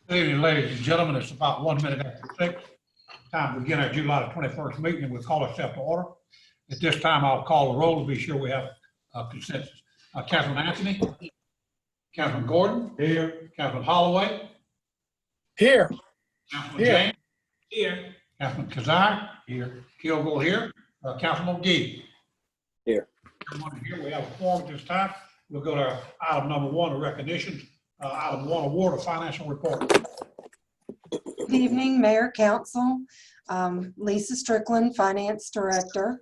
Good evening, ladies and gentlemen. It's about 1 minute after 6. Time to begin our July the 21st meeting, and we'll call ourselves to order. At this time, I'll call the roll to be sure we have consensus. Councilman Anthony? Councilman Gordon? Here. Councilman Holloway? Here. Councilman James? Here. Councilman Kazire? Here. Kilgore here. Councilman McGee? Here. Everyone here. We have a quorum at this time. We'll go to item number 1, the recognitions. Item 1, award of financial report. Good evening, Mayor, Council. Lisa Strickland, Finance Director.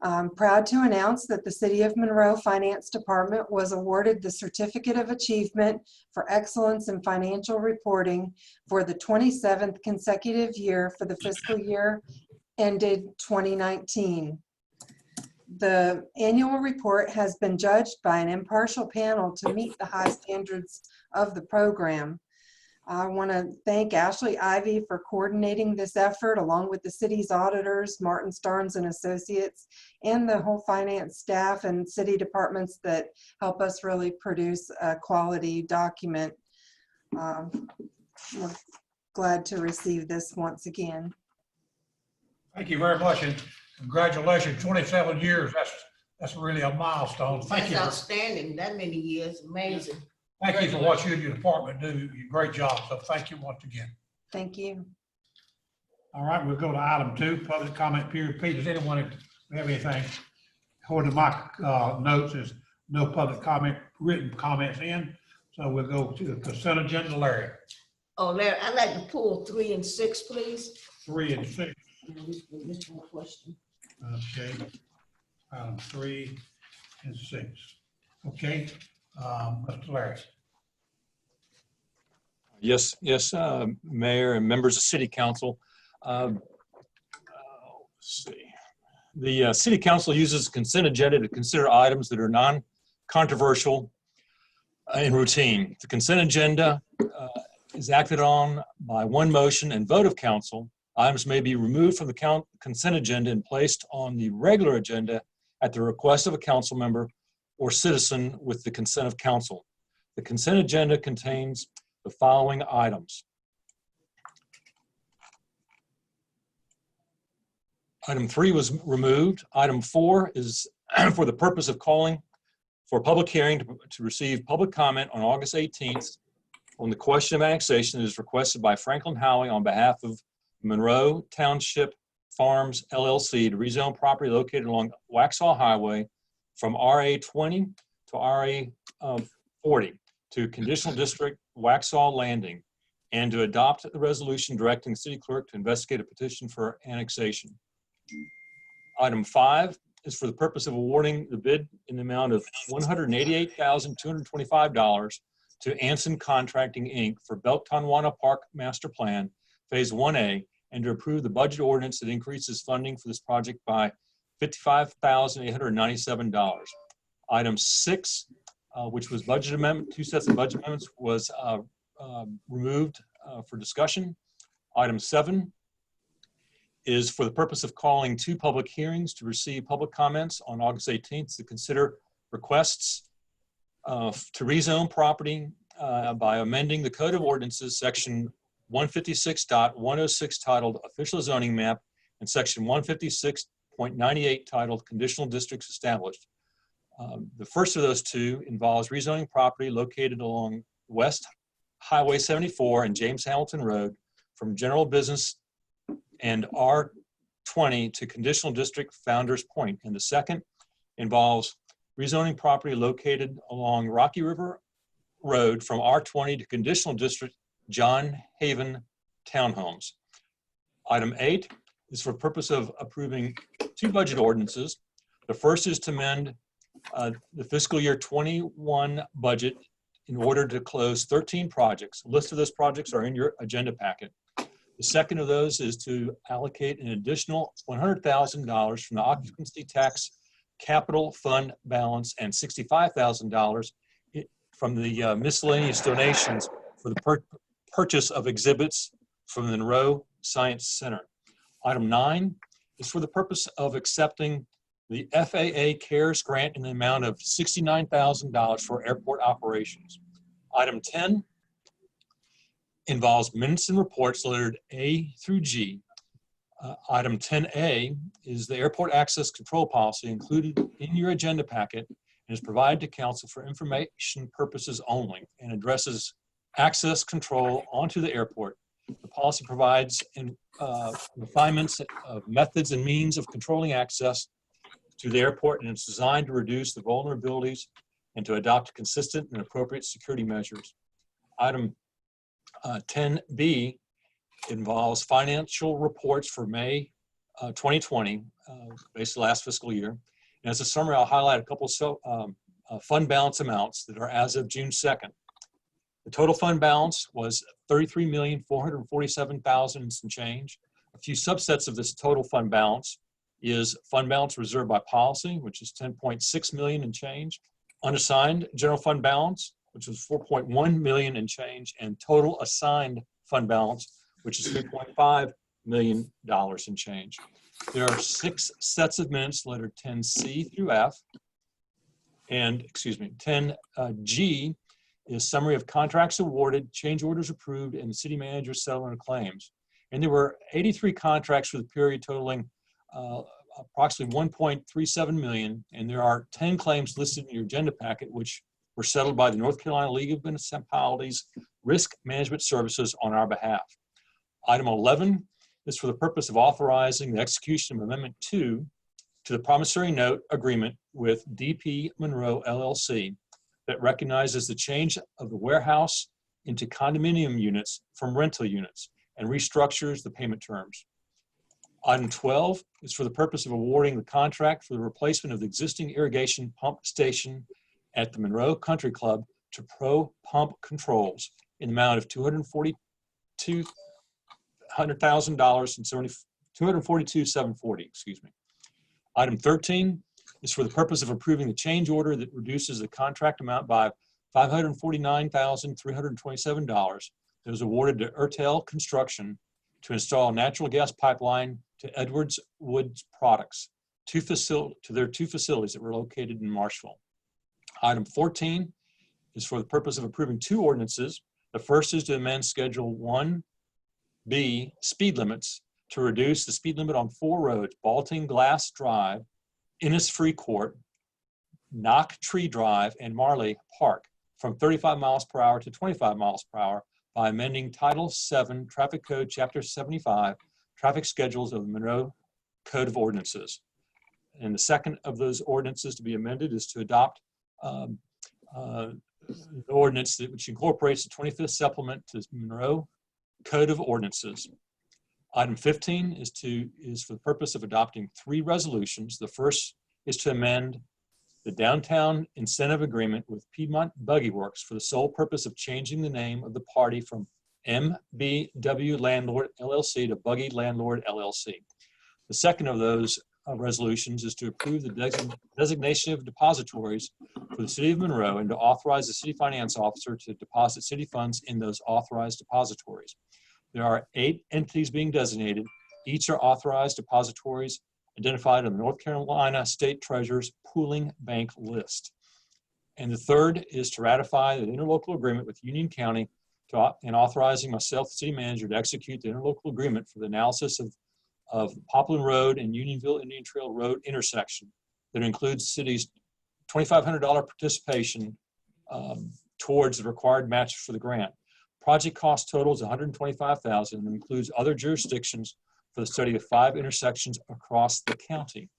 I'm proud to announce that the City of Monroe Finance Department was awarded the Certificate of Achievement for Excellence in Financial Reporting for the 27th consecutive year for the fiscal year ended 2019. The annual report has been judged by an impartial panel to meet the high standards of the program. I want to thank Ashley Ivy for coordinating this effort along with the city's auditors, Martin Starnes and Associates, and the whole finance staff and city departments that help us really produce a quality document. We're glad to receive this once again. Thank you very much, and congratulations. 27 years, that's really a milestone. Thank you. That's outstanding. That many years, amazing. Thank you for what you and your department do. Great job. So thank you once again. Thank you. All right, we'll go to item 2, public comment period. Pete, does anyone have anything? According to my notes, there's no public comment, written comments in. So we'll go to the consent agenda. Larry. Oh, Larry, I'd like to pull 3 and 6, please. 3 and 6. This one question. Okay. Item 3 and 6. Okay. Mr. Larry. Yes, Mayor and members of City Council. Let's see. The City Council uses consent agenda to consider items that are non-controversial and routine. The consent agenda is acted on by one motion and vote of council. Items may be removed from the consent agenda and placed on the regular agenda at the request of a council member or citizen with the consent of council. The consent agenda contains the following items. Item 3 was removed. Item 4 is for the purpose of calling for a public hearing to receive public comment on August 18th on the question of annexation that is requested by Franklin Howey on behalf of Monroe Township Farms LLC to rezone property located along Waxhaw Highway from RA 20 to RA 40 to conditional district Waxhaw Landing, and to adopt the resolution directing the city clerk to investigate a petition for annexation. Item 5 is for the purpose of awarding the bid in the amount of $188,225 to Anson Contracting, Inc. for Belk-Tonawanda Park Master Plan, Phase 1A, and to approve the budget ordinance that increases funding for this project by $55,897. Item 6, which was budget amendment, 2 sets of budget amendments, was removed for discussion. Item 7 is for the purpose of calling 2 public hearings to receive public comments on August 18th to consider requests to rezone property by amending the Code of Ordinances, Section 156.106 titled Official Zoning Map, and Section 156.98 titled Conditional Districts Established. The first of those 2 involves rezoning property located along West Highway 74 and James Hamilton Road from general business and R20 to conditional district Founders Point. And the second involves rezoning property located along Rocky River Road from R20 to conditional district John Haven Townhomes. Item 8 is for purpose of approving 2 budget ordinances. The first is to amend the fiscal year 21 budget in order to close 13 projects. A list of those projects are in your agenda packet. The second of those is to allocate an additional $100,000 from the occupancy tax capital fund balance and $65,000 from the miscellaneous donations for the purchase of exhibits from the Monroe Science Center. Item 9 is for the purpose of accepting the FAA CARES grant in the amount of $69,000 for airport operations. Item 10 involves minutes and reports lettered A through G. Item 10A is the airport access control policy included in your agenda packet and is provided to council for information purposes only and addresses access control onto the airport. The policy provides refinements of methods and means of controlling access to the airport, and it's designed to reduce the vulnerabilities and to adopt consistent and appropriate security measures. Item 10B involves financial reports for May 2020, basically last fiscal year. And as a summary, I'll highlight a couple of fund balance amounts that are as of June 2nd. The total fund balance was $33,447,000 and some change. A few subsets of this total fund balance is fund balance reserved by policy, which is $10.6 million and change, unassigned general fund balance, which was $4.1 million and change, and total assigned fund balance, which is $3.5 million and change. There are 6 sets of minutes lettered 10C through F, and 10G is summary of contracts awarded, change orders approved, and the city manager's settlement of claims. And there were 83 contracts for the period totaling approximately $1.37 million, and there are 10 claims listed in your agenda packet, which were settled by the North Carolina League of Municipalities Risk Management Services on our behalf. Item 11 is for the purpose of authorizing the execution of Amendment 2 to the promissory note agreement with DP Monroe LLC that recognizes the change of the warehouse into condominium units from rental units and restructures the payment terms. Item 12 is for the purpose of awarding the contract for the replacement of the existing irrigation pump station at the Monroe Country Club to Pro Pump Controls in the amount of $242,740. Item 13 is for the purpose of approving the change order that reduces the contract amount by $549,327 that was awarded to Ertel Construction to install a natural gas pipeline to Edwards Woods Products to their 2 facilities that were located in Marshville. Item 14 is for the purpose of approving 2 ordinances. The first is to amend Schedule 1B speed limits to reduce the speed limit on 4 roads, Balting Glass Drive, Innisfree Court, Knock Tree Drive, and Marley Park from 35 miles per hour to 25 miles per hour by amending Title 7 Traffic Code Chapter 75 Traffic Schedules of the Monroe Code of Ordinances. And the second of those ordinances to be amended is to adopt the ordinance which incorporates the 25th supplement to the Monroe Code of Ordinances. Item 15 is for the purpose of adopting 3 resolutions. The first is to amend the downtown incentive agreement with Piedmont Buggy Works for the sole purpose of changing the name of the party from MBW Landlord LLC to Buggy Landlord LLC. The second of those resolutions is to approve the designation of depositories for the city of Monroe and to authorize the city finance officer to deposit city funds in those authorized depositories. There are 8 entities being designated. Each are authorized depositories identified on the North Carolina State Treasurer's pooling bank list. And the third is to ratify the interlocal agreement with Union County and authorizing myself, the city manager, to execute the interlocal agreement for the analysis of Poplin Road and Unionville Indian Trail Road intersection that includes the city's $2,500 participation towards the required match for the grant. Project cost totals $125,000 and includes other jurisdictions for the study of 5 intersections across the county.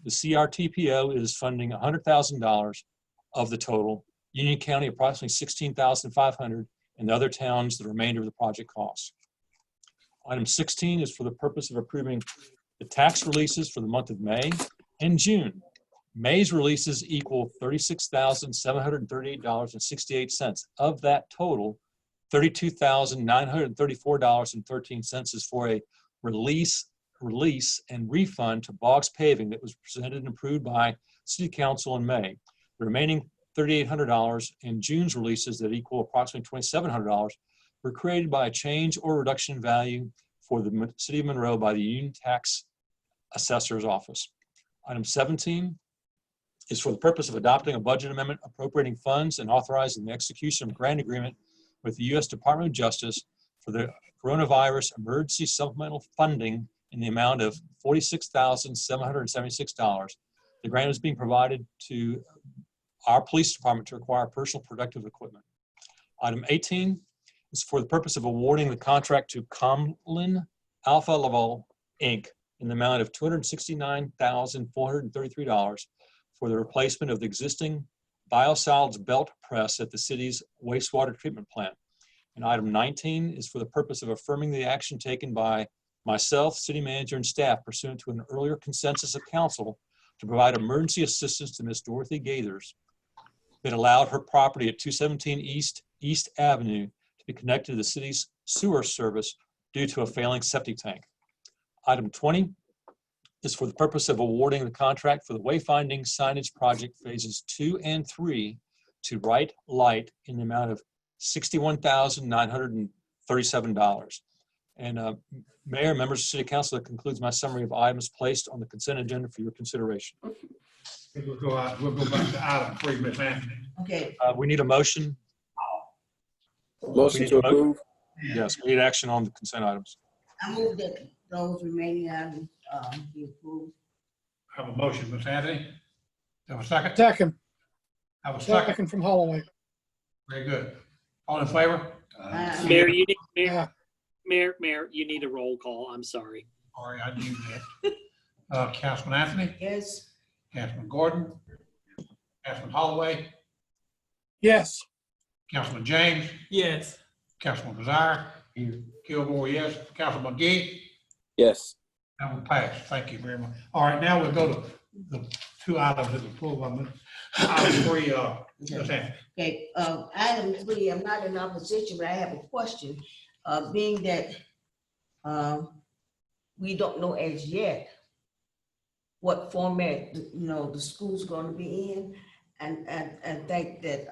The CRTPO is funding $100,000 of the total. Union County approximately $16,500, and the other towns the remainder of the project costs. Item 16 is for the purpose of approving the tax releases for the month of May and June. May's releases equal $36,738.68. Of that total, $32,934.13 is for a release and refund to Boggs Paving that was presented and approved by City Council in May. The remaining $3,800 in June's releases that equal approximately $2,700 were created by a change or reduction in value for the City of Monroe by the Union Tax Assessor's Office. Item 17 is for the purpose of adopting a budget amendment appropriating funds and authorizing the execution of a grant agreement with the U.S. Department of Justice for the coronavirus emergency supplemental funding in the amount of $46,776. The grant is being provided to our police department to acquire personal protective equipment. Item 18 is for the purpose of awarding the contract to Comlin Alpha Level Inc. in the amount of $269,433 for the replacement of the existing biosolids belt press at the city's wastewater treatment plant. And item 19 is for the purpose of affirming the action taken by myself, city manager, and staff pursuant to an earlier consensus of council to provide emergency assistance to Ms. Dorothy Gaithers that allowed her property at 217 East Avenue to be connected to the city's sewer service due to a failing septic tank. Item 20 is for the purpose of awarding the contract for the wayfinding signage project phases 2 and 3 to Right Light in the amount of $61,937. And Mayor, members of the City Council, that concludes my summary of items placed on the consent agenda for your consideration. We'll go back to item 3, Ms. Anthony. Okay, We need a motion. Motion to approve. Yes, we need action on the consent items. I move that those remaining items be approved. Have a motion, Ms. Anthony. Have a second? Second. Have a second? Second from Holloway. Very good. All in favor? Mayor, you need, Yeah. Mayor, you need a roll call. I'm sorry. All right, I knew that. Councilman Anthony, Yes, Councilman Gordon, Councilman Holloway, Yes. Councilman James, Yes. Councilman Desire, Kilgore, yes, Councilman McGee, Yes. that will pass. Thank you very much. All right, now we'll go to the 2 items that were pulled on item 3, Ms. Anthony. okay, item 3, I'm not in opposition, but I have a question. Being that we don't know as yet what format, the school's gonna be in, and think that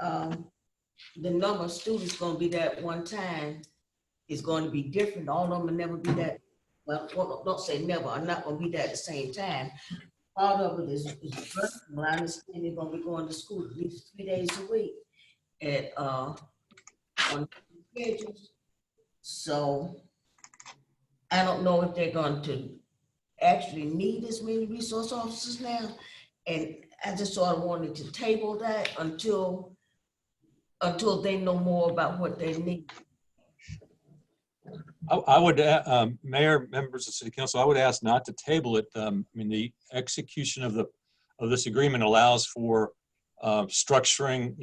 the number of students gonna be there at one time is going to be different. All of them will never be that, well, don't say never, are not gonna be there at the same time. Part of it is virtual. I understand they're gonna be going to school at least 3 days a week at on schedules. So I don't know if they're going to actually need as many resource officers now. And I just sort of wanted to table that until they know more about what they need. I would, Mayor, members of City Council, I would ask not to table it. I mean, the execution of this agreement allows for structuring,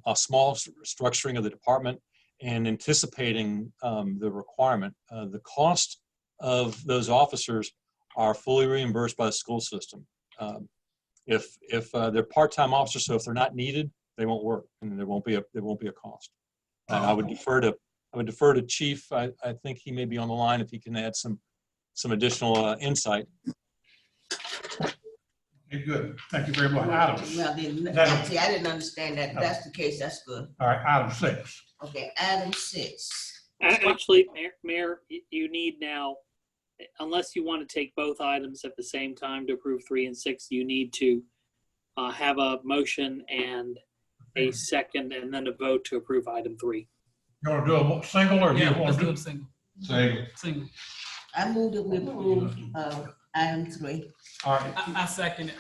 a small structuring of the department and anticipating the requirement. The cost of those officers are fully reimbursed by the school system. If they're part-time officers, so if they're not needed, they won't work, and there won't be a cost. And I would defer to Chief. I think he may be on the line if he can add some additional insight. Okay, good. Thank you very much. Item, Well, then, see, I didn't understand that. If that's the case, that's good. all right, item 6. Okay, item 6. Actually, Mayor, you need now, unless you want to take both items at the same time to approve 3 and 6, you need to have a motion and a second, and then a vote to approve item 3. You want to do a single or you want to do? single. Single. I move that we approve item 3. All right, I second it.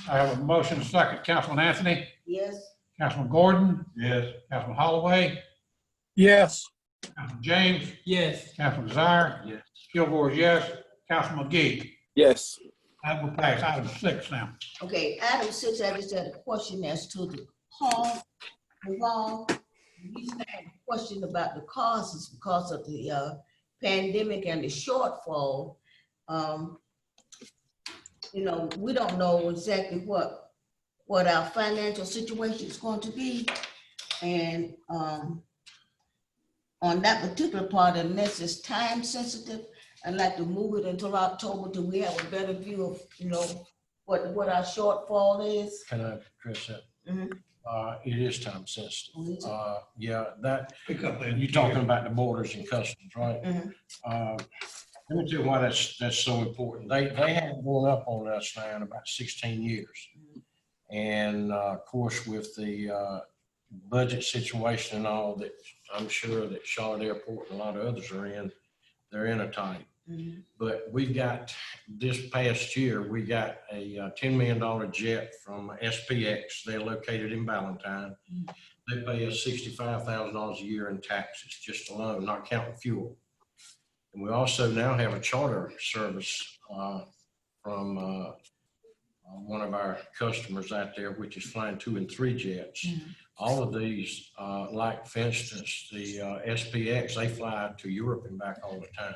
I have a motion, second. Councilman Anthony, Yes, Councilman Gordon. Yes. Councilman Holloway, Yes. Councilman James, Yes. Councilman Desire. Yes. Kilgore, yes. Councilman McGee. Yes. That will pass. Item 6 now. okay, item 6, I just had a question as to the cost involved. The reason I had a question about the cost is because of the pandemic and the shortfall. We don't know exactly what our financial situation is going to be. And on that particular part, unless it's time sensitive, I'd like to move it until October till we have a better view of, what our shortfall is. Can I address that? Mhm. It is time sensitive. Mhm. Yeah, that, Pick up then. you're talking about the borders and customs, right? Mhm. Let me tell you why that's so important. They haven't gone up on us now in about 16 years. And of course, with the budget situation and all that I'm sure that Charlotte Airport and a lot of others are in, they're in a tight. But we've got, this past year, we got a $10 million jet from SPX. They're located in Valentine. They pay us $65,000 a year in taxes, just alone, not counting fuel. And we also now have a charter service from one of our customers out there, which is flying 2 and 3 jets. All of these, like for instance, the SPX, they fly to Europe and back all the time.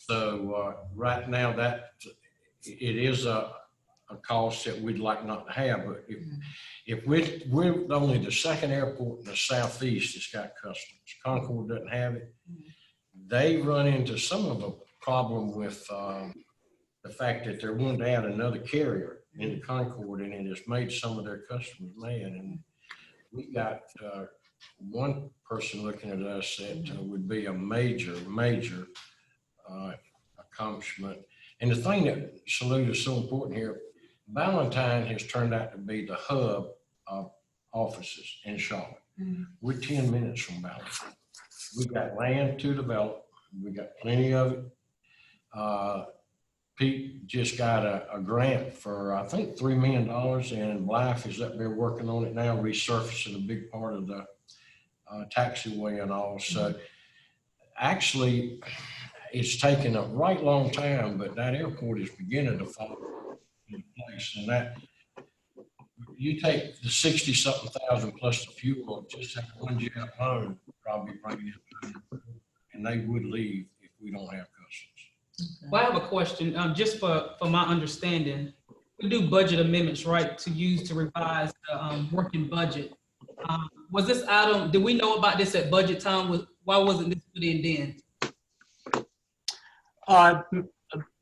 So right now that it is a cost that we'd like not to have, but if we're only the second airport in the Southeast that's got customers. Concord doesn't have it. They run into some of a problem with the fact that they're wanting to add another carrier into Concord, and it has made some of their customers mad. And we got one person looking at us that would be a major accomplishment. And the thing that Salute is so important here, Valentine has turned out to be the hub of offices in Charlotte. We're 10 minutes from Valentine. We've got land to develop. We got plenty of it. Pete just got a grant for, I think, $3 million, and Blythe is up there working on it now, resurfacing a big part of the taxiway and all. So actually, it's taken a right long time, but that airport is beginning to fall into place. And that, you take the 60-something thousand plus the fuel, just that one jet alone probably bring it, and they would leave if we don't have customers. Well, I have a question, just for my understanding. We do budget amendments, right, to use to revise the working budget. Was this item, did we know about this at budget time? Why wasn't this put in then?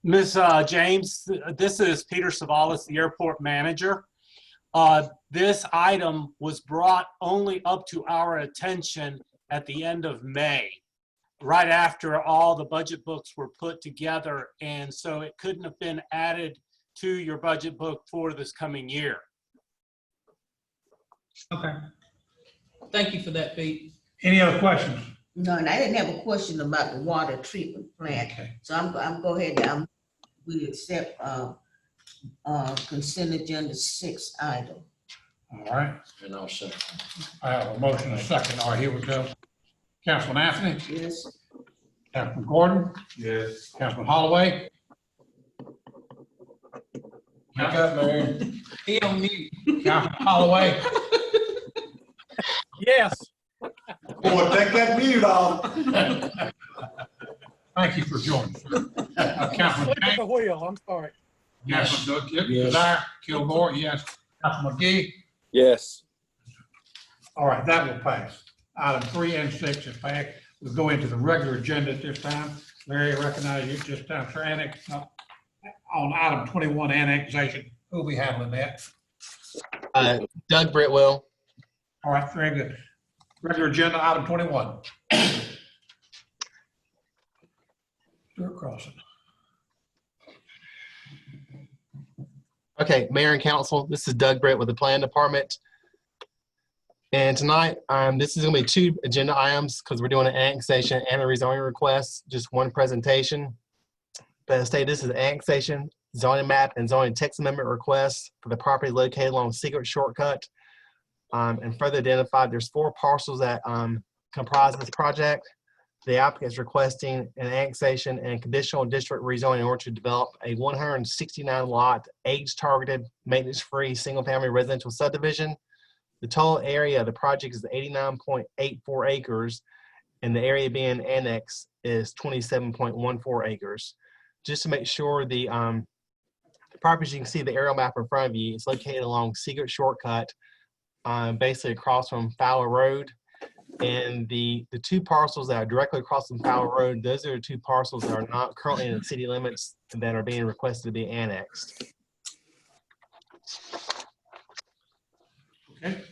Ms. James, this is Peter Savalas, the airport manager. This item was brought only up to our attention at the end of May, right after all the budget books were put together. And so it couldn't have been added to your budget book for this coming year. Okay. Thank you for that, Pete. Any other questions? No, and I didn't have a question about the water treatment plant. Okay. So I'm go ahead and we accept consent agenda 6 item. All right. And I'll say, I have a motion and a second. All right, here we go. Councilman Anthony, Yes. Councilman Gordon. Yes. Councilman Holloway. pick up, man. He on mute. Councilman Holloway. Yes. Boy, take that mute off. Thank you for joining us. Councilman Flip the wheel, I'm sorry. Councilman Yes. Desire, Kilgore, yes. Councilman McGee. Yes. All right, that will pass. Item 3 and 6 is passed. We'll go into the regular agenda at this time. Larry, I recognize you just time for annex. On item 21, annexation, who'll be handling that? Doug Britwell. All right, very good. Regular agenda, item 21. Stuart Crossing. Okay, Mayor and Council, this is Doug Britt with the Plan Department. And tonight, this is gonna be 2 agenda items because we're doing an annexation and a rezoning request, just one presentation. But state this is annexation, zoning map, and zoning text amendment request for the property located along Secret Shortcut. And further identified, there's 4 parcels that comprise this project. The applicant is requesting an annexation and conditional district rezoning in order to develop a 169 lot, age-targeted, maintenance-free, single-family residential subdivision. The total area of the project is 89.84 acres, and the area being annexed is 27.14 acres. Just to make sure the property, you can see the aerial map in front of you, it's located along Secret Shortcut, basically across from Fowler Road. And the 2 parcels that are directly across from Fowler Road, those are the 2 parcels that are not currently in the city limits that are being requested to be annexed. Okay.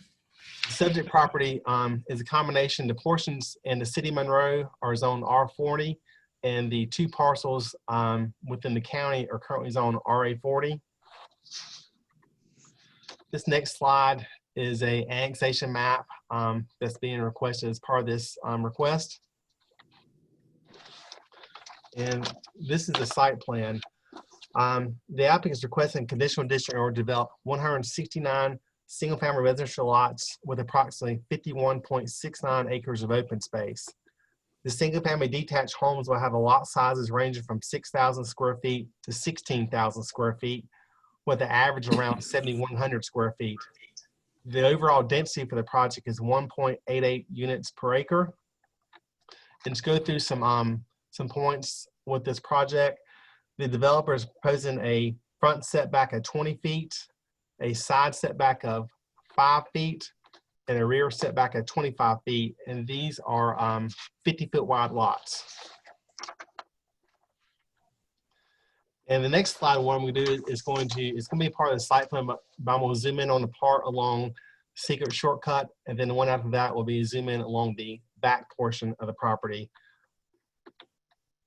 The subject property is a combination. The portions in the city of Monroe are zoned R40, and the 2 parcels within the county are currently zoned RA40. This next slide is a annexation map that's being requested as part of this request. And this is the site plan. The applicant is requesting conditional district or develop 169 single-family residential lots with approximately 51.69 acres of open space. The single-family detached homes will have a lot sizes ranging from 6,000 square feet to 16,000 square feet, with an average around 7,100 square feet. The overall density for the project is 1.88 units per acre. And to go through some points with this project, the developer is proposing a front setback of 20 feet, a side setback of 5 feet, and a rear setback of 25 feet. And these are 50-foot wide lots. And the next slide, what I'm going to do is going to be part of the site plan, but I'm going to zoom in on the part along Secret Shortcut, and then the one after that will be zoom in along the back portion of the property.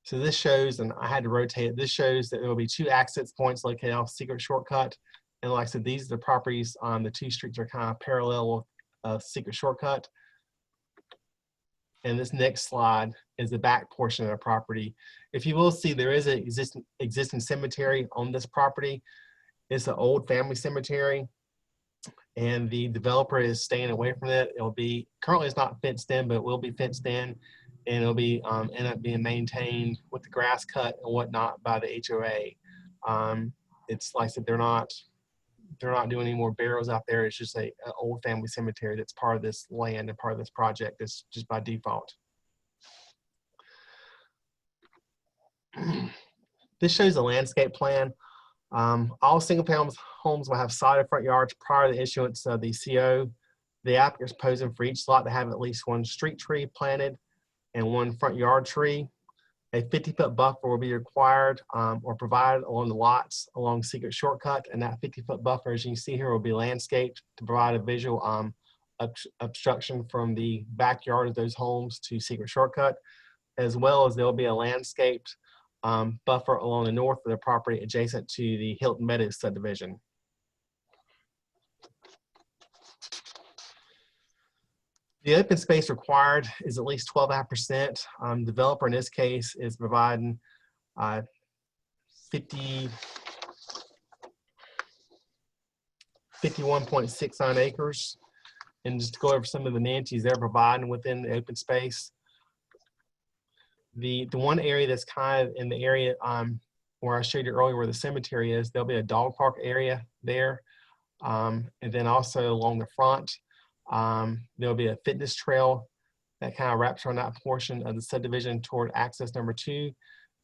So this shows, and I had to rotate it, this shows that there will be 2 access points located off Secret Shortcut. And like I said, these are the properties on the 2 streets are kind of parallel with Secret Shortcut. And this next slide is the back portion of the property. If you will see, there is an existing cemetery on this property. It's an old family cemetery, and the developer is staying away from it. It'll be, currently it's not fenced in, but it will be fenced in, and it'll be end up being maintained with the grass cut and whatnot by the HOA. It's like I said, they're not doing any more burials out there. It's just an old family cemetery that's part of this land and part of this project. That's just by default. This shows a landscape plan. All single-family homes will have solid front yards prior to the issuance of the CO. The applicant is proposing for each lot to have at least 1 street tree planted and 1 front yard tree. A 50-foot buffer will be required or provided along the lots along Secret Shortcut, and that 50-foot buffer, as you can see here, will be landscaped to provide a visual obstruction from the backyard of those homes to Secret Shortcut, as well as there will be a landscaped buffer along the north of the property adjacent to the Hilton Meadows subdivision. The open space required is at least 12.5%. Developer in this case is providing 51.69 acres. And just to go over some of the amenities they're providing within the open space. The one area that's kind of in the area where I showed you earlier where the cemetery is, there'll be a dog park area there. And then also along the front, there'll be a fitness trail that kind of wraps around that portion of the subdivision toward access number 2.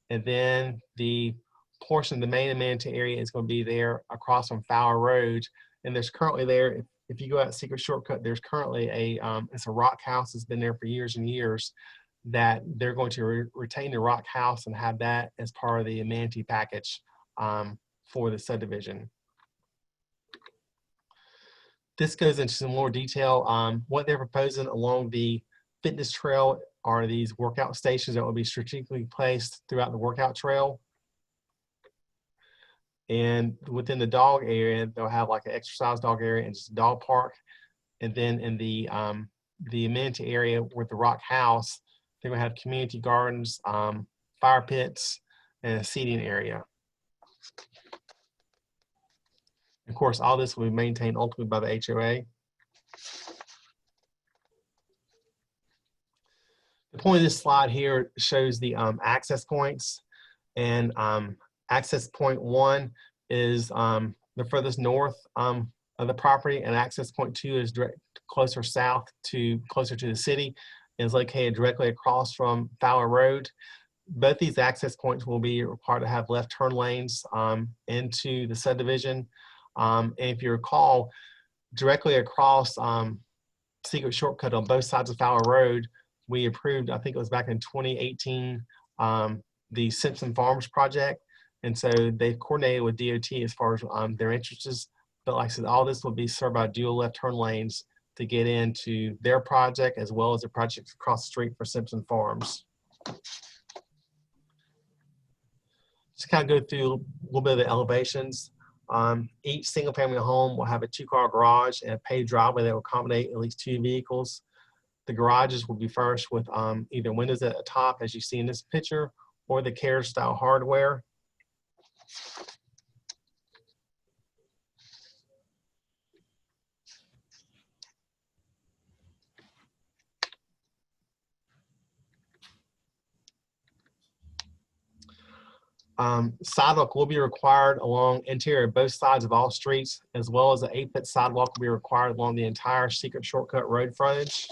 And then the portion of the main amenity area is going to be there across from Fowler Road. And there's currently there, if you go out Secret Shortcut, there's currently it's a rock house that's been there for years and years, that they're going to retain the rock house and have that as part of the amenity package for the subdivision. This goes into some more detail. What they're proposing along the fitness trail are these workout stations that will be strategically placed throughout the workout trail. And within the dog area, they'll have like an exercise dog area and just a dog park. And then in the amenity area with the rock house, they're gonna have community gardens, fire pits, and a seating area. Of course, all this will be maintained ultimately by the HOA. The point of this slide here shows the access points, and access point 1 is the furthest north of the property, and access point 2 is closer south closer to the city, and is located directly across from Fowler Road. Both these access points will be required to have left turn lanes into the subdivision. And if you recall, directly across Secret Shortcut on both sides of Fowler Road, we approved, I think it was back in 2018, the Simpson Farms project. And so they've coordinated with DOT as far as their interests. But like I said, all this will be served by dual left turn lanes to get into their project as well as the project across the street for Simpson Farms. Just kind of go through a little bit of the elevations. Each single-family home will have a 2-car garage and a paved driveway that will accommodate at least 2 vehicles. The garages will be furnished with either windows at the top, as you see in this picture, or the Care-style hardware. Sidewalk will be required along interior both sides of all streets, as well as an 8-foot sidewalk will be required along the entire secret shortcut road frontage.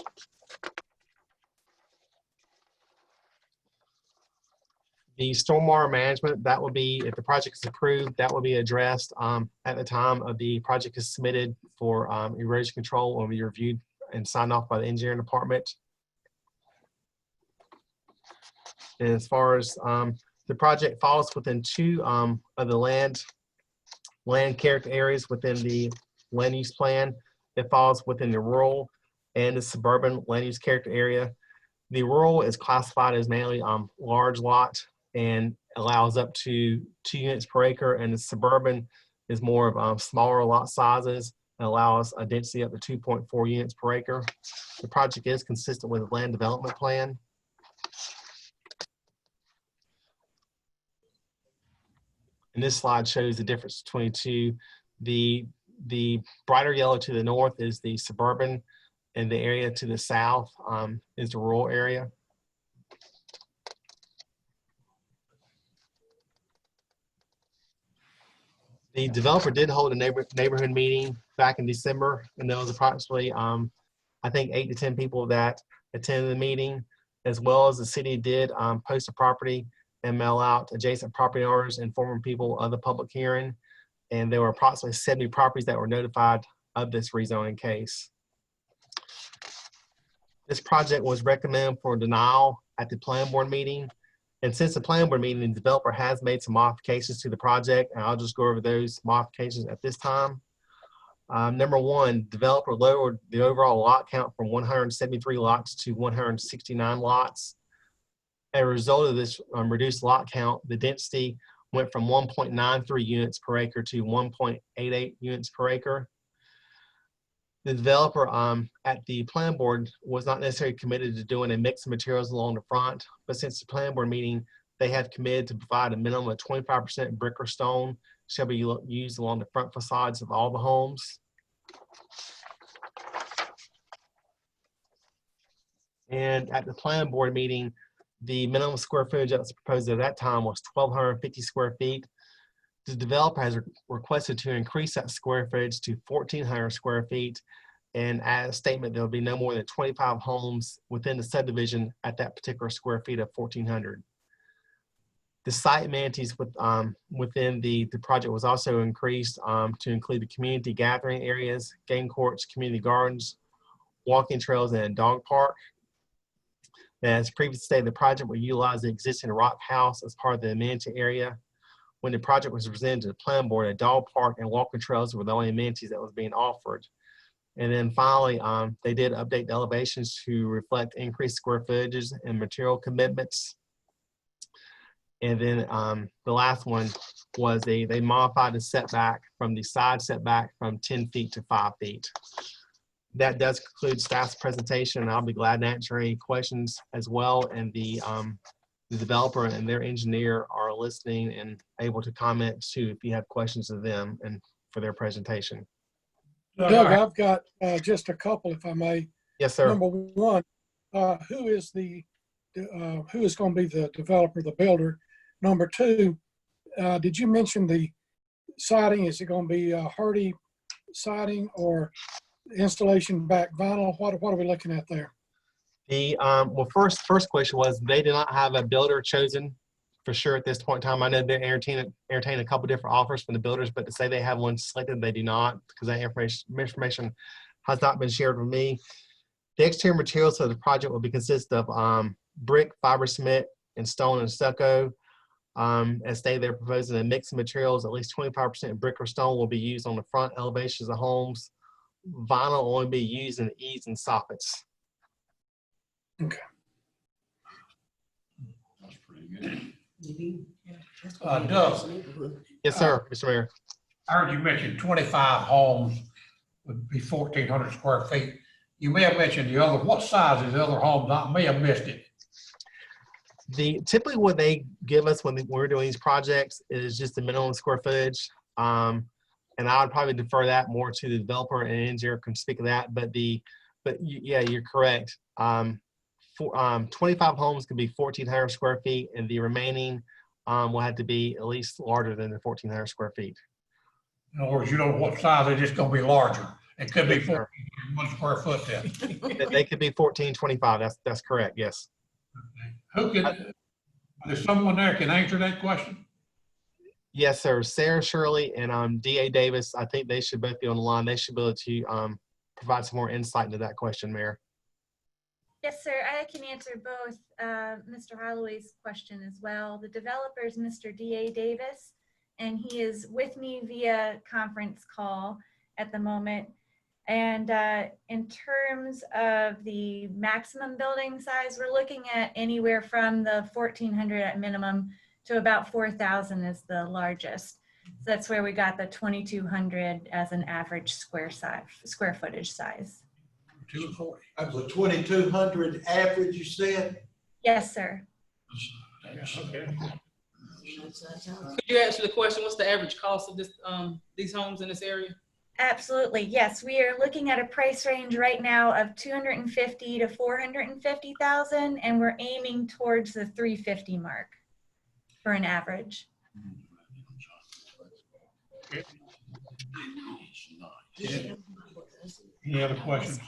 The stormwater management, that will be, if the project is approved, that will be addressed at the time of the project is submitted for erosion control, will be reviewed and signed off by the engineering department. And as far as the project falls within 2 of the land character areas within the land use plan. It falls within the rural and the suburban land use character area. The rural is classified as mainly large lot and allows up to 2 units per acre, and the suburban is more of smaller lot sizes and allows a density up to 2.4 units per acre. The project is consistent with the land development plan. And this slide shows the difference between 2. The brighter yellow to the north is the suburban, and the area to the south is the rural area. The developer did hold a neighborhood meeting back in December, and there was approximately, I think, 8 to 10 people that attended the meeting, as well as the city did post a property and mail out adjacent property owners, informing people of the public hearing. And there were approximately 70 properties that were notified of this rezoning case. This project was recommended for denial at the planning board meeting. And since the planning board meeting, the developer has made some modifications to the project, and I'll just go over those modifications at this time. Number 1, developer lowered the overall lot count from 173 lots to 169 lots. As a result of this reduced lot count, the density went from 1.93 units per acre to 1.88 units per acre. The developer at the plan board was not necessarily committed to doing a mix of materials along the front, but since the plan board meeting, they have committed to provide a minimum of 25% brick or stone shall be used along the front facades of all the homes. And at the plan board meeting, the minimum square footage that was proposed at that time was 1,250 square feet. The developer has requested to increase that square footage to 1,400 square feet, and add a statement there will be no more than 25 homes within the subdivision at that particular square feet of 1,400. The site amenities within the project was also increased to include the community gathering areas, game courts, community gardens, walking trails, and a dog park. As previously stated, the project will utilize the existing rock house as part of the amenity area. When the project was presented to the plan board, a dog park and walking trails were the only amenities that was being offered. And then finally, they did update the elevations to reflect increased square footages and material commitments. And then the last one was they modified the setback from the side setback from 10 feet to 5 feet. That does conclude staff's presentation, and I'll be glad to answer any questions as well. And the developer and their engineer are listening and able to comment too if you have questions of them and for their presentation. Doug, I've got just a couple, if I may. Yes, sir. Number 1, who is going to be the developer, the builder? Number 2, did you mention the siding? Is it going to be hardy siding or installation back vinyl? What are we looking at there? The well, first question was they did not have a builder chosen for sure at this point in time. I know they're entertaining a couple different offers from the builders, but to say they have one selected, they do not, because that information has not been shared with me. The exterior materials of the project will be consist of brick, fiber cement, and stone and stucco. As stated, they're proposing a mix of materials. At least 25% brick or stone will be used on the front elevations of homes. Vinyl will only be used in the eaves and soffits. Okay. That's pretty good. Maybe, yeah, that's Doug. nice neighborhood. Yes, sir, Mr. Mayor. I heard you mention 25 homes would be 1,400 square feet. You may have mentioned the other, what size is the other homes? I may have missed it. Typically what they give us when we're doing these projects is just the minimum square footage. And I would probably defer that more to the developer and engineer can speak to that. But yeah, you're correct. 25 homes could be 1,400 square feet, and the remaining will have to be at least larger than the 1,400 square feet. In other words, you don't know what size, they're just gonna be larger. It could be 1,401 square foot then. They could be 1,425. That's correct. Yes. Who can, there's someone there can answer that question? Yes, sir. Sarah Shirley and DA Davis. I think they should both be on the line. They should be able to provide some more insight into that question, Mayor. Yes, sir. I can answer both Mr. Holloway's question as well. The developer is Mr. D.A. Davis, and he is with me via conference call at the moment. And in terms of the maximum building size, we're looking at anywhere from the 1,400 at minimum to about 4,000 is the largest. So that's where we got the 2,200 as an average square footage size. 240. That was a 2,200 average, you said? Yes, sir. Okay. Could you answer the question, what's the average cost of this, these homes in this area? Absolutely. Yes, we are looking at a price range right now of 250 to 450,000, and we're aiming towards the 350 mark for an average. Any other questions?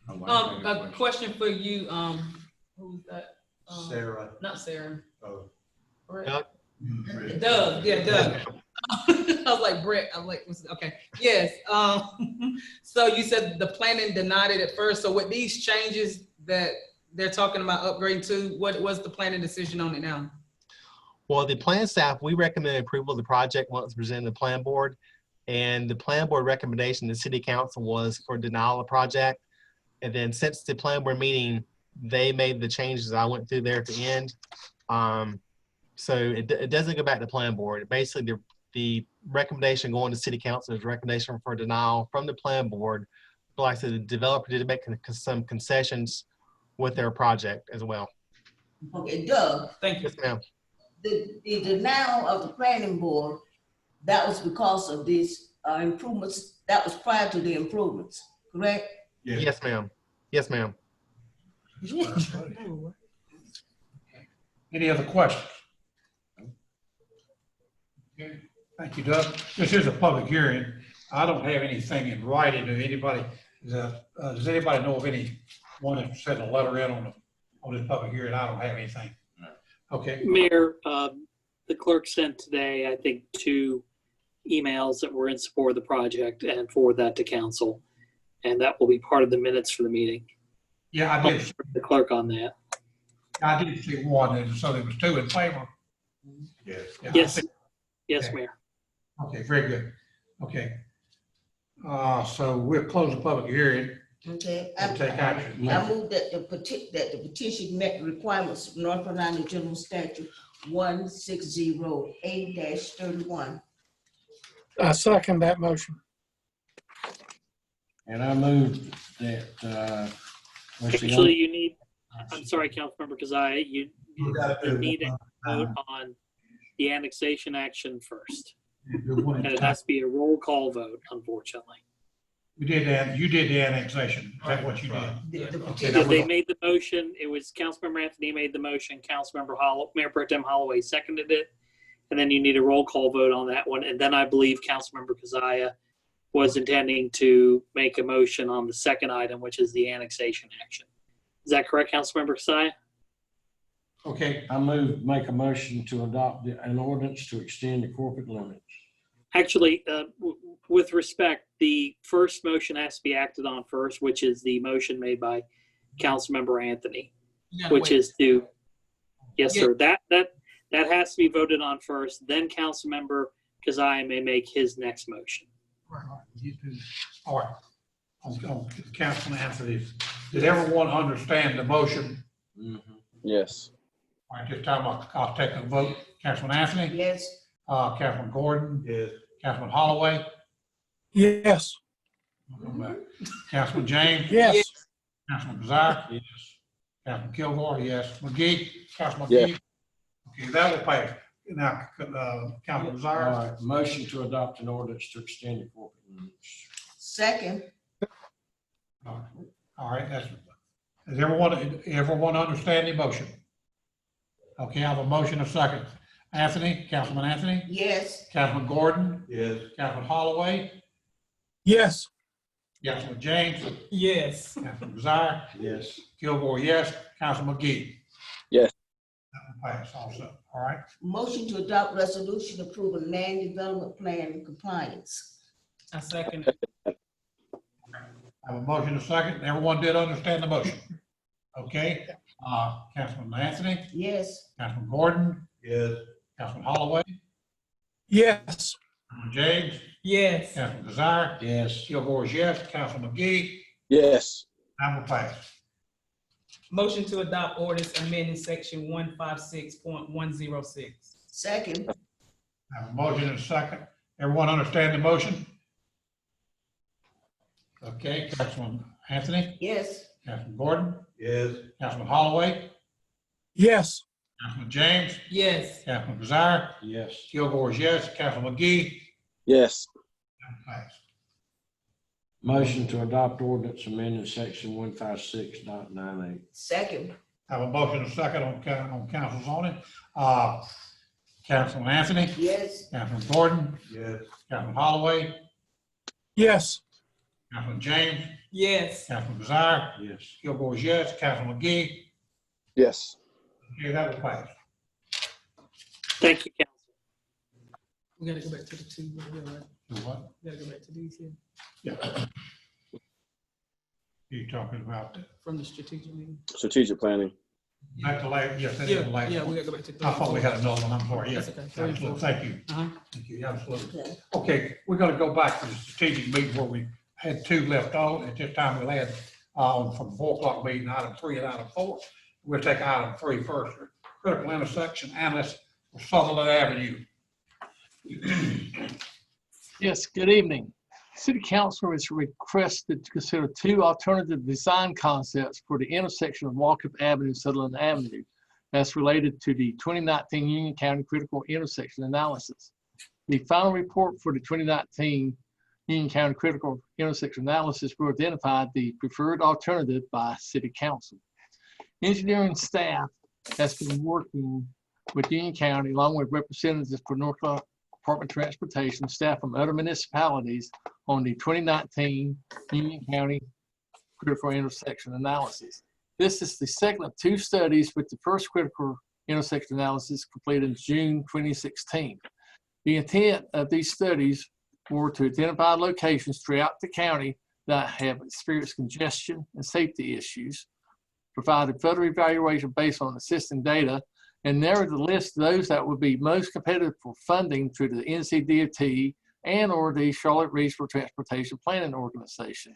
A question for you, who's that? Sarah. Not Sarah. Oh. Brett? Doug? Doug, yeah, Doug. I was like, Brett, I was like, okay, yes. So you said the planning denied it at first. So with these changes that they're talking about upgrading to, what was the planning decision on it now? Well, the plan staff, we recommend approval of the project once presented to the plan board. And the plan board recommendation to city council was for denial of project. And then since the plan board meeting, they made the changes I went through there at the end. So it doesn't go back to plan board. Basically, the recommendation going to city council is recommendation for denial from the plan board. But like I said, the developer did make some concessions with their project as well. Okay, Doug, Thank you. Yes, ma'am. the denial of the planning board, that was because of these improvements, that was prior to the improvements, correct? Yes, ma'am. Yes, ma'am. Any other questions? Okay, thank you, Doug. This is a public hearing. I don't have anything in writing to anybody. Does anybody know of anyone that sent a letter in on this public hearing? I don't have anything. Okay, Mayor, the clerk sent today, I think, 2 emails that were in support of the project and forward that to council. And that will be part of the minutes for the meeting. yeah, I did. The clerk on that. I did see one, and so there was 2 in favor. Yes. Yeah, I Yes, see. yes, Okay. Mayor. Okay, very good. Okay. So we'll close the public hearing Okay. and take action. I move that the petition met the requirements of North Carolina General Statute 1608-31. I second that motion. And I moved that, Actually, you need, I'm sorry, Councilmember Keziah, you gotta do need one a vote on the annexation action first. And it has to be a roll call vote, unfortunately. You did that, you did the annexation. Is that what you did? The Okay, petition- now They made the motion. It was Councilmember Anthony made the motion. Mayor Pro Tem Holloway seconded it. And then you need a roll call vote on that one. And then I believe Councilmember Keziah was intending to make a motion on the second item, which is the annexation action. Is that correct, Councilmember Keziah? Okay, make a motion to adopt an ordinance to extend the corporate limits. Actually, with respect, the first motion has to be acted on first, which is the motion made by Councilmember Anthony, You gotta which wait. is to, yes, Yeah. sir, that has to be voted on first. Then Councilmember Keziah may make his next motion. all right. On Councilman Anthony's, did everyone understand the motion? Yes. All right, this time I'll take a vote. Councilman Anthony, Yes. Councilman Gordon, Yes. Councilman Holloway, Yes. Councilman James, Yes. Councilman Desire, Yes. Councilman Kilgore, yes. McGee, Councilman Yes. McGee. Okay, that will pass. Now, Councilman All Desire, right, motion to adopt an ordinance to extend the forfeit limits. Second. all right, does everyone understand the motion? Okay, I have a motion, a second. Anthony, Councilman Anthony, Yes. Councilman Gordon, Yes. Councilman Holloway, Yes. Councilman James, Yes. Councilman Desire, Yes. Kilgore, yes. Councilman McGee. Yes. That will pass also, all right? Motion to adopt resolution approving land development plan compliance. I second it. I have a motion, a second. Everyone did understand the motion. Okay, Councilman Anthony, Yes. Councilman Gordon, Yes. Councilman Holloway, Yes. Councilman James, Yes. Councilman Desire, Yes. Kilgore is yes. Councilman McGee, Yes. that will pass. Motion to adopt ordinance amending section 156.106. Second. I have a motion and a second. Everyone understand the motion? Okay, Councilman Anthony, Yes. Councilman Gordon, Yes. Councilman Holloway, Yes. Councilman James, Yes. Councilman Desire, Yes. Kilgore is yes. Councilman McGee, Yes. that will pass. Motion to adopt ordinance amending section 156.98. Second. I have a motion and a second on council zoning. Councilman Anthony, Yes. Councilman Gordon, Yes. Councilman Holloway, Yes. Councilman James, Yes. Councilman Desire, Yes. Kilgore is yes. Councilman McGee, Yes. okay, that will pass. Thank you, Council. We gotta go back to the two. Right? Do what? We gotta go back to these here Yeah. You talking about from the strategic meeting. Strategic planning. back to last, yes, that is Yeah, the last yeah, one. we gotta go back to. I thought we had another one, I'm sorry, yes. That's okay. 3 and 4. Absolutely. Thank you. Uh-huh. Thank you, absolutely. Okay. Okay, we're gonna go back to the strategic meeting where we had two left on. At this time, we'll add, from 4 o'clock meeting, item 3 and item 4. We'll take item 3 first. Critical intersection analyst for Sutherland Avenue. Yes, good evening. City Council is requested to consider 2 alternative design concepts for the intersection of Walkup Avenue and Sutherland Avenue that's related to the 2019 Union County Critical Intersection Analysis. The final report for the 2019 Union County Critical Intersection Analysis will identify the preferred alternative by City Council. Engineering staff has been working with Union County along with representatives for North Carolina Department of Transportation, staff from other municipalities on the 2019 Union County Critical Intersection Analysis. This is the second of 2 studies, with the first critical intersection analysis completed in June 2016. The intent of these studies were to identify locations throughout the county that have experienced congestion and safety issues, provide a further evaluation based on existing data, and narrow the list of those that would be most competitive for funding through the NCDOT and or the Charlotte Regional Transportation Planning Organization.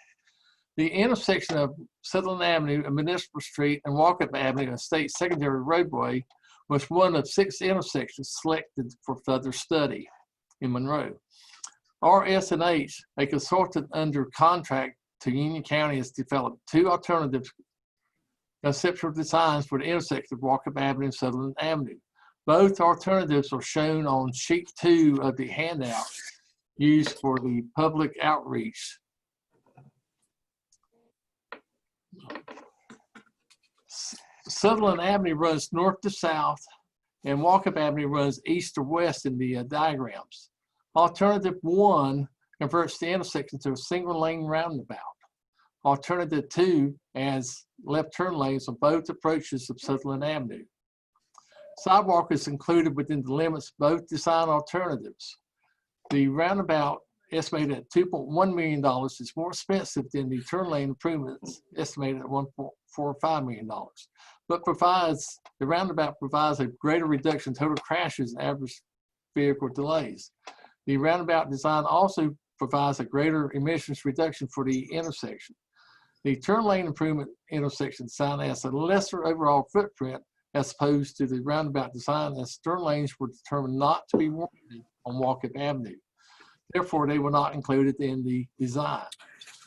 The intersection of Sutherland Avenue and Municipal Street and Walkup Avenue, a state secondary roadway, was one of 6 intersections selected for further study in Monroe. RS&H, a consultant under contract to Union County, has developed 2 alternative conceptual designs for the intersection of Walkup Avenue and Sutherland Avenue. Both alternatives are shown on sheet 2 of the handout used for the public outreach. Sutherland Avenue runs north to south, and Walkup Avenue runs east to west in the diagrams. Alternative 1 converts the intersection to a single lane roundabout. Alternative 2 adds left turn lanes on both approaches of Sutherland Avenue. Sidewalk is included within the limits of both design alternatives. The roundabout, estimated at $2.1 million, is more expensive than the turn lane improvements, estimated at $1.45 million, but the roundabout provides a greater reduction in total crashes and average vehicle delays. The roundabout design also provides a greater emissions reduction for the intersection. The turn lane improvement intersection design has a lesser overall footprint as opposed to the roundabout design, as turn lanes were determined not to be warranted on Walkup Avenue. Therefore, they were not included in the design.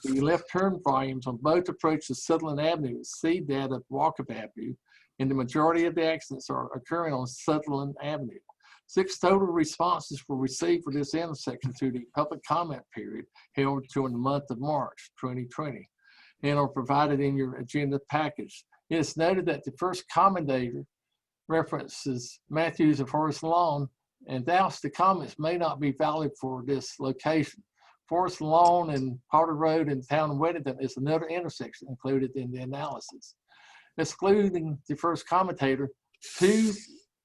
The left turn volumes on both approaches to Sutherland Avenue exceed that of Walkup Avenue, and the majority of the accidents are occurring on Sutherland Avenue. 6 total responses were received for this intersection through the public comment period held during the month of March 2020 and are provided in your agenda package. It is noted that the first commentator references Matthews and Forest Lawn, and thus the comments may not be valid for this location. Forest Lawn and Potter Road in the town of Weddington is another intersection included in the analysis. Excluding the first commentator, 2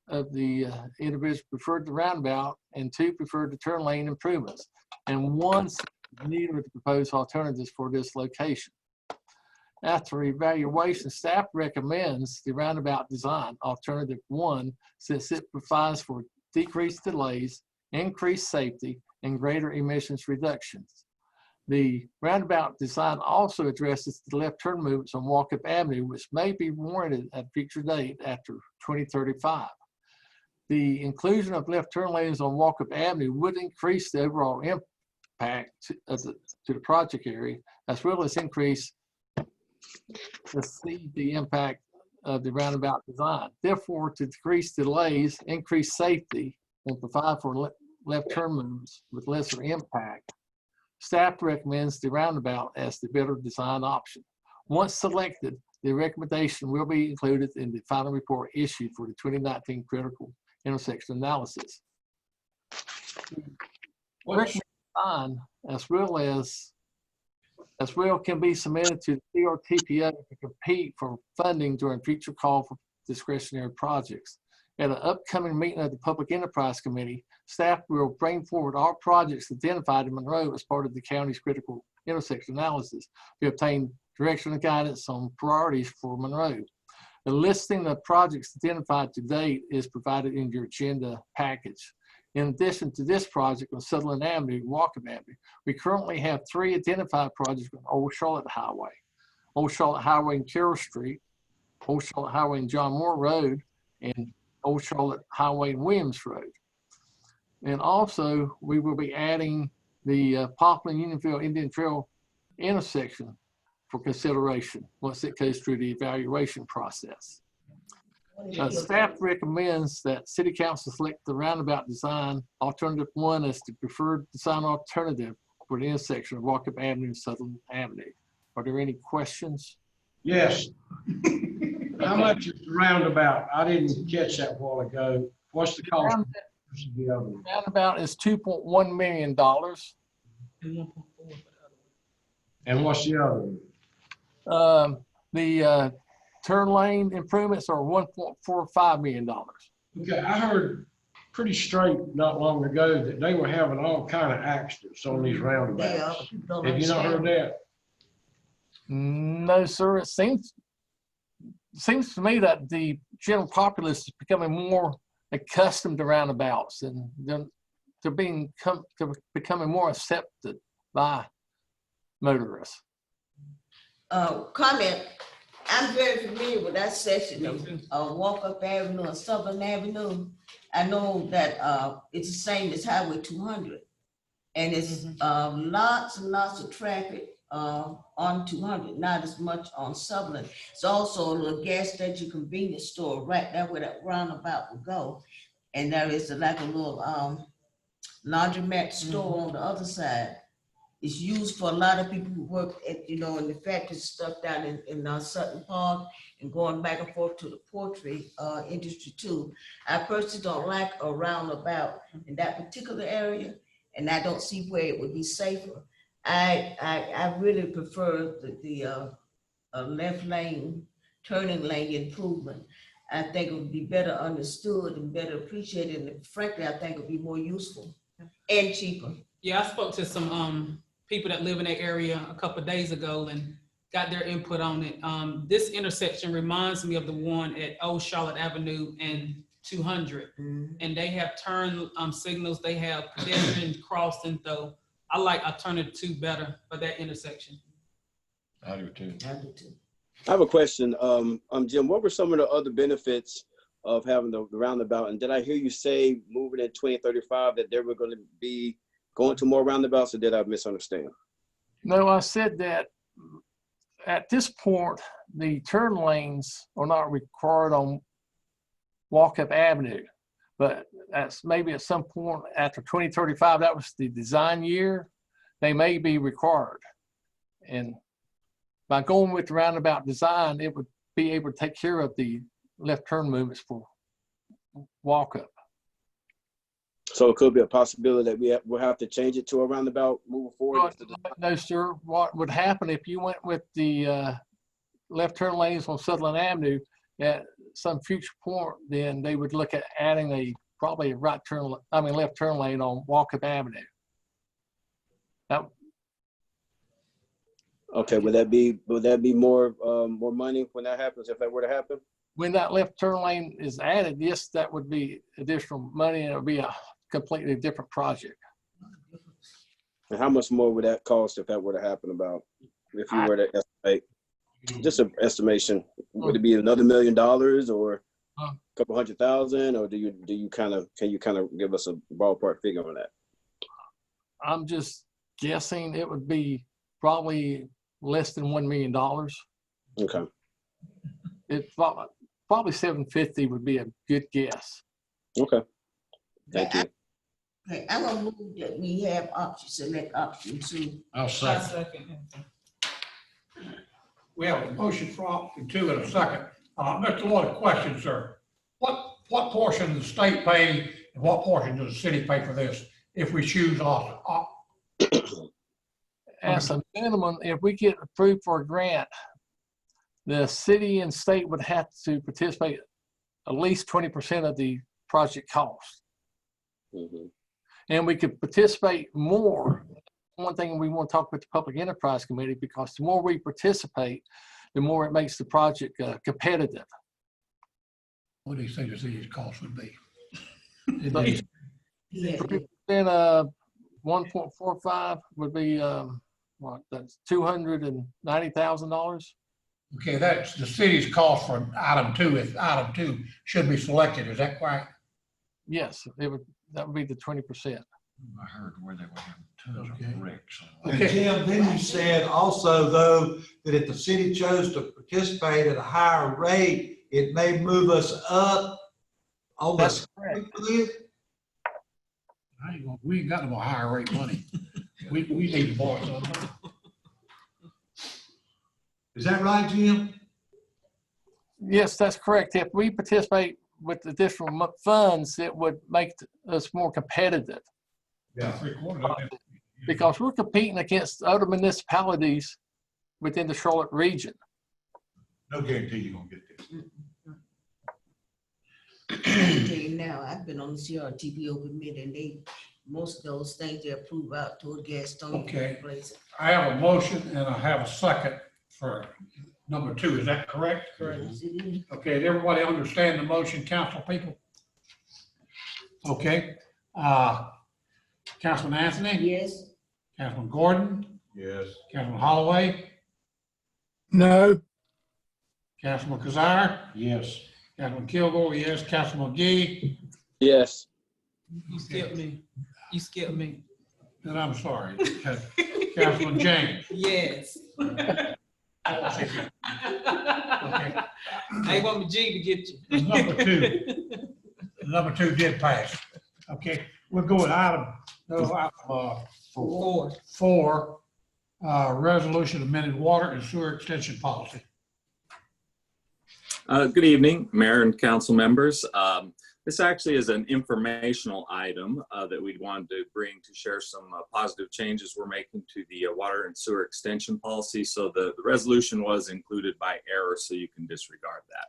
of the individuals preferred the roundabout and 2 preferred the turn lane improvements, and 1 neither of the proposed alternatives for this location. After evaluation, staff recommends the roundabout design alternative 1 since it provides for decreased delays, increased safety, and greater emissions reductions. The roundabout design also addresses the left turn movements on Walkup Avenue, which may be warranted at a future date after 2035. The inclusion of left turn lanes on Walkup Avenue would increase the overall impact to the project area, as well as increase the impact of the roundabout design. Therefore, to decrease delays, increase safety, and provide for left turn movements with lesser impact, staff recommends the roundabout as the better design option. Once selected, the recommendation will be included in the final report issued for the 2019 critical intersection analysis. Design as well can be submitted to the CRTPO to compete for funding during future call for discretionary projects. At an upcoming meeting of the Public Enterprise Committee, staff will bring forward all projects identified in Monroe as part of the county's critical intersection analysis to obtain direction and guidance on priorities for Monroe. The listing of projects identified to date is provided in your agenda package. In addition to this project on Sutherland Avenue and Walkup Avenue, we currently have 3 identified projects on Old Charlotte Highway and Carroll Street, Old Charlotte Highway and John Moore Road, and Old Charlotte Highway and Williams Road. And also, we will be adding the Poplar Unionville Indian Trail intersection for consideration once it goes through the evaluation process. Staff recommends that City Council select the roundabout design alternative 1 as the preferred design alternative for the intersection of Walkup Avenue and Sutherland Avenue. Are there any questions? Yes. How much is the roundabout? I didn't catch that a while ago. What's the cost? Roundabout is $2.1 million. And what's the other one? The turn lane improvements are $1.45 million. Okay, I heard pretty straight not long ago that they were having all kind of accidents on these roundabouts. Have you not heard that? No, sir. It seems to me that the general populace is becoming more accustomed to roundabouts, and they're becoming more accepted by motorists. Comment. I'm very familiar with that section of Walkup Avenue and Sutherland Avenue. I know that it's the same as Highway 200, and it's lots and lots of traffic on 200, not as much on Sutherland. It's also a little gas station convenience store right there where that roundabout will go, and there is like a little laundromat store on the other side. It's used for a lot of people who work at, in the factory stuff down in Sutton Park and going back and forth to the poultry industry too. I personally don't like a roundabout in that particular area, and I don't see where it would be safer. I really prefer the left lane, turning lane improvement. I think it would be better understood and better appreciated, and frankly, I think it would be more useful and cheaper. Yeah, I spoke to some people that live in that area a couple of days ago and got their input on it. This intersection reminds me of the one at Old Charlotte Avenue and 200. And they have turn signals, they have pedestrian crossing, though. I like alternative 2 better for that intersection. I do too. I have a question. Jim, what were some of the other benefits of having the roundabout. And did I hear you say moving in 2035 that they were going to be going to more roundabouts, or did I misunderstand? No, I said that at this point, the turn lanes are not required on Walkup Avenue. But that's maybe at some point after 2035, that was the design year, they may be required. And by going with the roundabout design, it would be able to take care of the left turn movements for Walkup. So it could be a possibility that we'll have to change it to a roundabout moving forward. No, sir. What would happen if you went with the left turn lanes on Sutherland Avenue at some future point, then they would look at adding probably a left turn lane on Walkup Avenue. Now, Okay, would that be more money when that happens, if that were to happen? when that left turn lane is added, yes, that would be additional money, and it would be a completely different project. And how much more would that cost if that were to happen, about, if you were to estimate? Just an estimation. Would it be another $1 million or a couple $100,000, or can you kind of give us a ballpark figure on that? I'm just guessing it would be probably less than $1 million. Okay. It's probably 750 would be a good guess. Okay. Thank you. Okay, I'm gonna move that we have select option 2. I'll second. We have a motion for option 2 in a second. Mr. Lloyd, a question, sir. What portion does the state pay and what portion does the city pay for this if we choose As a minimum, if we get approved for a grant, the city and state would have to participate at least 20% of the project cost. Mm-hmm. And we could participate more. One thing we want to talk with the Public Enterprise Committee, because the more we participate, the more it makes the project competitive. What do you think the city's cost would be? Then 1.45 would be that's $290,000. Okay, that's the city's cost for item 2. If item 2 should be selected, is that correct? Yes, that would be the 20%. I heard where they were having tons of wrecks. And Jim, then you said also, though, that if the city chose to participate at a higher rate, it may move us up on That's the. We ain't got no more higher rate money. We need to borrow some. Is that right, Jim? Yes, that's correct. If we participate with additional funds, it would make us more competitive. Yeah, because we're competing against other municipalities within the Charlotte region. No guarantee you're gonna get this. I can tell you now, I've been on the CRTPO committee, and most of those things they approve out toward Gaston. Okay. I have a motion and I have a second for number 2. Is that correct? Correct. Okay, does everybody understand the motion, council people? Okay. Councilman Anthony? Yes. Councilman Gordon? Yes. Councilman Holloway? No. Councilman Kazire? Yes. Councilman Kilgore, yes. Councilman McGee? Yes. You skipped me. You skipped me. And I'm sorry. Councilman James? Yes. Okay. I want my G to get you. Number two did pass. Okay, we'll go with item 4, resolution amended water and sewer extension policy. Good evening, Mayor and council members. This actually is an informational item that we wanted to bring to share some positive changes we're making to the water and sewer extension policy. So the resolution was included by error, so you can disregard that.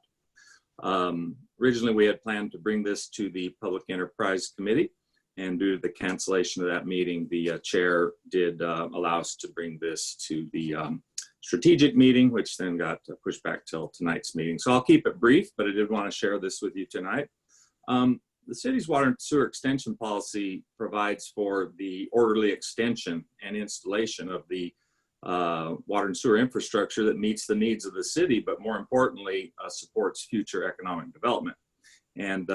Originally, we had planned to bring this to the Public Enterprise Committee, and due to the cancellation of that meeting, the chair did allow us to bring this to the strategic meeting, which then got pushed back till tonight's meeting. So I'll keep it brief, but I did want to share this with you tonight. The city's water and sewer extension policy provides for the orderly extension and installation of the water and sewer infrastructure that meets the needs of the city, but more importantly, supports future economic development. And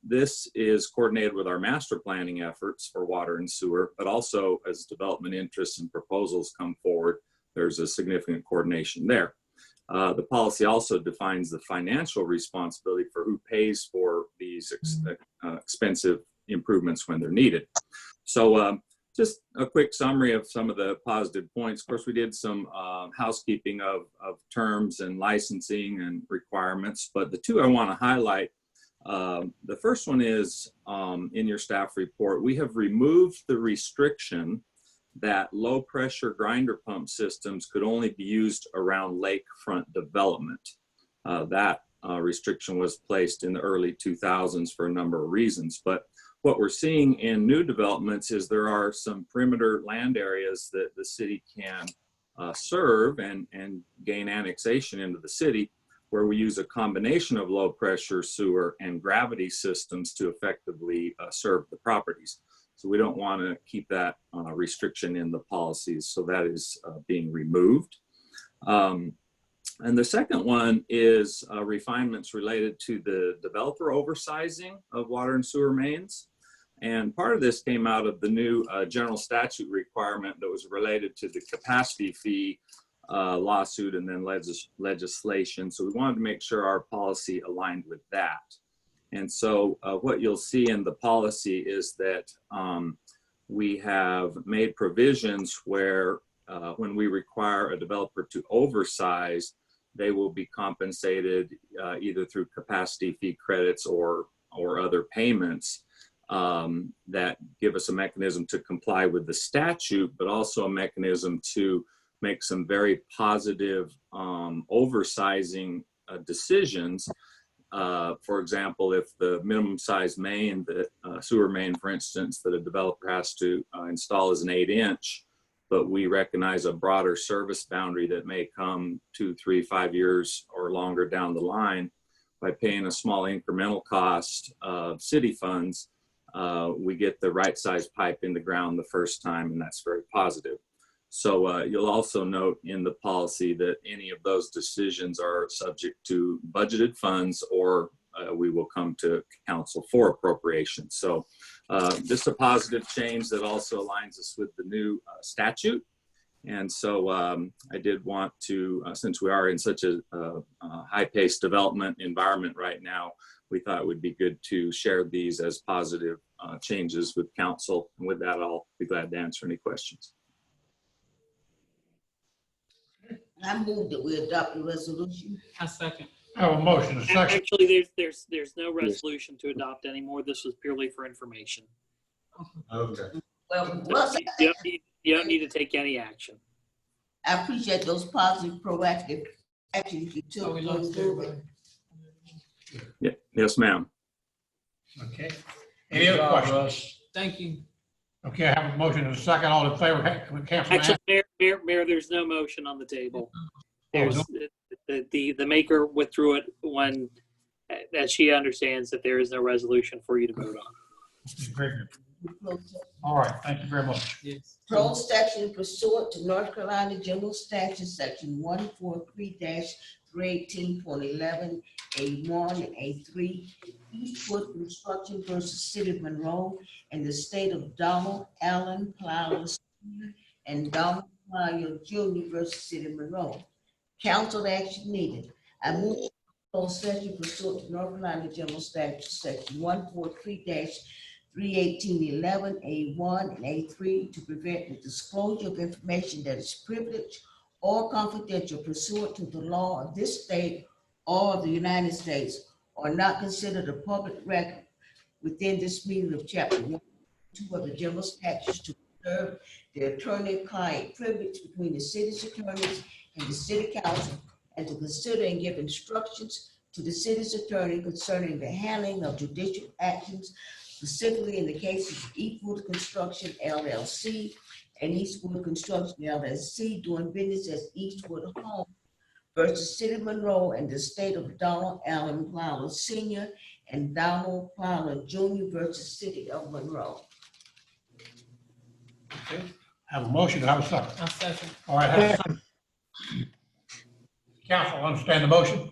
this is coordinated with our master planning efforts for water and sewer, but also as development interests and proposals come forward, there's a significant coordination there. The policy also defines the financial responsibility for who pays for these expensive improvements when they're needed. So just a quick summary of some of the positive points. Of course, we did some housekeeping of terms and licensing and requirements, but the two I want to highlight, the first one is in your staff report, we have removed the restriction that low pressure grinder pump systems could only be used around lakefront development. That restriction was placed in the early 2000s for a number of reasons, but what we're seeing in new developments is there are some perimeter land areas that the city can serve and gain annexation into the city, where we use a combination of low pressure sewer and gravity systems to effectively serve the properties. So we don't want to keep that restriction in the policies. So that is being removed. And the second one is refinements related to the developer oversizing of water and sewer mains. And part of this came out of the new general statute requirement that was related to the capacity fee lawsuit and then legislation. So we wanted to make sure our policy aligned with that. And so what you'll see in the policy is that we have made provisions where when we require a developer to oversize, they will be compensated either through capacity fee credits or other payments that give us a mechanism to comply with the statute, but also a mechanism to make some very positive oversizing decisions. For example, if the minimum size main, the sewer main, for instance, that a developer has to install is an 8-inch, but we recognize a broader service boundary that may come 2, 3, 5 years or longer down the line, by paying a small incremental cost of city funds, we get the right size pipe in the ground the first time, and that's very positive. So you'll also note in the policy that any of those decisions are subject to budgeted funds, or we will come to council for appropriation. So this is a positive change that also aligns us with the new statute. And so I did want to, since we are in such a high-paced development environment right now, we thought it would be good to share these as positive changes with council. And with that, I'll be glad to answer any questions. I move that we adopt the resolution. I second. I have a motion, a second. Actually, there's no resolution to adopt anymore. This was purely for information. Okay. Well, You don't need to take any action. I appreciate those positive, proactive actions you took. we lost everybody. Yeah. Yes, ma'am. Okay. Any other questions? Thank you. Okay, I have a motion and a second. All in favor, Councilman Actually, Mayor, there's no motion on the table. There's the maker withdrew it when, as she understands that there is no resolution for you to vote on. Very good. All right, thank you very much. Yes. Closed statute pursuant to North Carolina General Statute, Section 143-318.11, A1 and A3, Eastwood Construction versus City of Monroe and the state of Donald Allen Plowler Sr. and Donald Plowler Jr. versus City of Monroe. Council action needed. I move closed session pursuant to North Carolina General Statute, Section 143-318.11, A1 and A3 to prevent the disclosure of information that is privileged or confidential pursuant to the law of this state or the United States, or not considered a public record within this meaning of Chapter 1 2 of the General Statutes to preserve the attorney-client privilege between the city's attorneys and the city council, and to consider and give instructions to the city's attorney concerning the handling of judicial actions, specifically in the cases of Eastwood Construction LLC and Eastwood Construction LLC doing business as Eastwood Home versus City of Monroe and the state of Donald Allen Plowler Sr. and Donald Plowler Jr. versus City of Monroe. Okay, have a motion, have a second. I second. All right, have a second. Council understand the motion?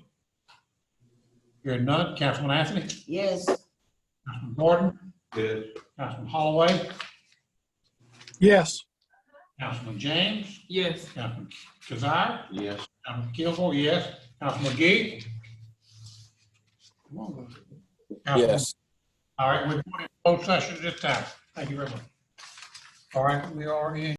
Hearing none. Councilman Anthony? Yes. Councilman Gordon? Yes. Councilman Holloway? Yes. Councilman James? Yes. Councilman Kazire? Yes. Councilman Kilgore, yes. Councilman McGee? Come on, Councilman- Yes. All right, we're going to closed session this time. Thank you very much. All right, we are in